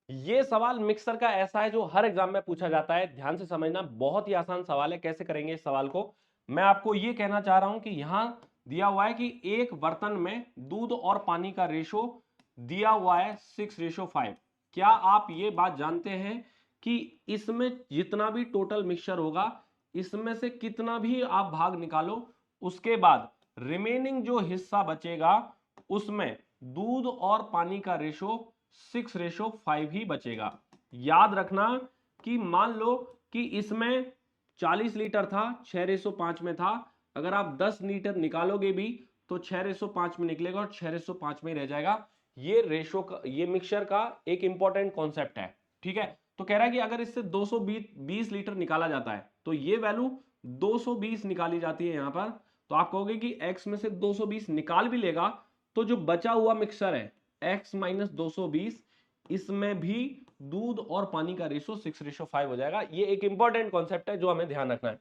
ये सवाल मिक्सर का ऐसा है जो हर एग्जाम में पूछा जाता है, ध्यान से समझना, बहुत ही आसान सवाल है। कैसे करेंगे इस सवाल को, मैं आपको ये कहना चाह रहा हूं कि यहां दिया हुआ है कि एक बर्तन में दूध और पानी का रेशो दिया हुआ है 6:5। क्या आप ये बात जानते हैं कि इसमें जितना भी टोटल मिक्सचर होगा, इसमें से कितना भी आप भाग निकालो, उसके बाद रिमेनिंग जो हिस्सा बचेगा उसमें दूध और पानी का रेशो 6:5 ही बचेगा। याद रखना कि मान लो कि इसमें 40 लीटर था, 6:5 में था, अगर आप 10 लीटर निकालोगे भी तो 6:5 में निकलेगा और 6:5 में ही रह जाएगा। ये रेशो का, ये मिक्सचर का एक इंपॉर्टेंट कॉन्सेप्ट है। ठीक है, तो कह रहा है कि अगर इससे 220 लीटर निकाला जाता है तो ये वैल्यू 220 निकाली जाती है यहां पर। तो आप कहोगे कि x में से 220 निकाल भी लेगा तो जो बचा हुआ मिक्सचर है x माइनस 220, इसमें भी दूध और पानी का रेशो 6:5 हो जाएगा। ये एक इंपॉर्टेंट कॉन्सेप्ट है जो हमें ध्यान रखना है।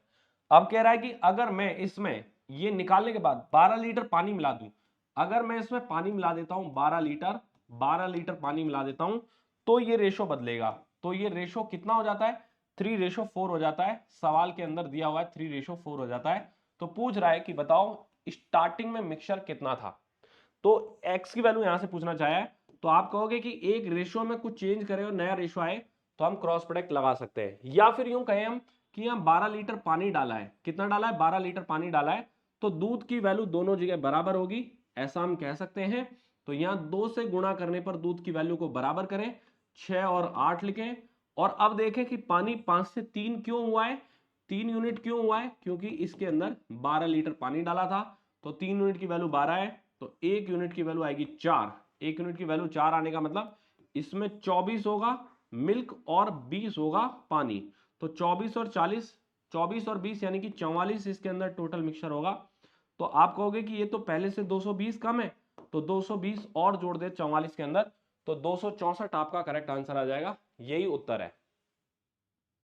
अब कह रहा है कि अगर मैं इसमें ये निकालने के बाद 12 लीटर पानी मिला दूं, अगर मैं इसमें पानी मिला देता हूं 12 लीटर पानी मिला देता हूं, तो ये रेशो बदलेगा। तो ये रेशो कितना हो जाता है, 3:4 हो जाता है। सवाल के अंदर दिया हुआ है 3:4 हो जाता है। तो पूछ रहा है कि बताओ स्टार्टिंग में मिक्सचर कितना था। तो x की वैल्यू यहां से पूछना चाहा है, तो आप कहोगे कि एक रेशियो में कुछ चेंज करें और नया रेशियो आए तो हम क्रॉस प्रोडक्ट लगा सकते हैं, या फिर यूं कहें हम कि यहाँ 12 लीटर पानी डाला है। कितना डाला है, 12 लीटर पानी डाला है, तो दूध की वैल्यू दोनों जगह बराबर होगी, ऐसा हम कह सकते हैं। तो यहाँ 2 से गुणा करने पर दूध की वैल्यू को बराबर करें, 6 और 8 लिखें। और अब देखें कि पानी 5 से 3 क्यों हुआ है, 3 यूनिट क्यों हुआ है, क्योंकि इसके अंदर 12 लीटर पानी डाला था। तो 3 यूनिट की वैल्यू 12 है, तो 1 यूनिट की वैल्यू आएगी 4। 1 यूनिट की वैल्यू 4 आने का मतलब इसमें 24 होगा मिल्क और 20 होगा पानी। तो 24 और 40, 24 और 20 यानी कि 44 इसके अंदर टोटल मिक्सचर होगा। तो आप कहोगे कि ये तो पहले से 220 कम है, तो 220 और जोड़ दे 44 के अंदर, तो 264 आपका करेक्ट आंसर आ जाएगा। यही उत्तर है।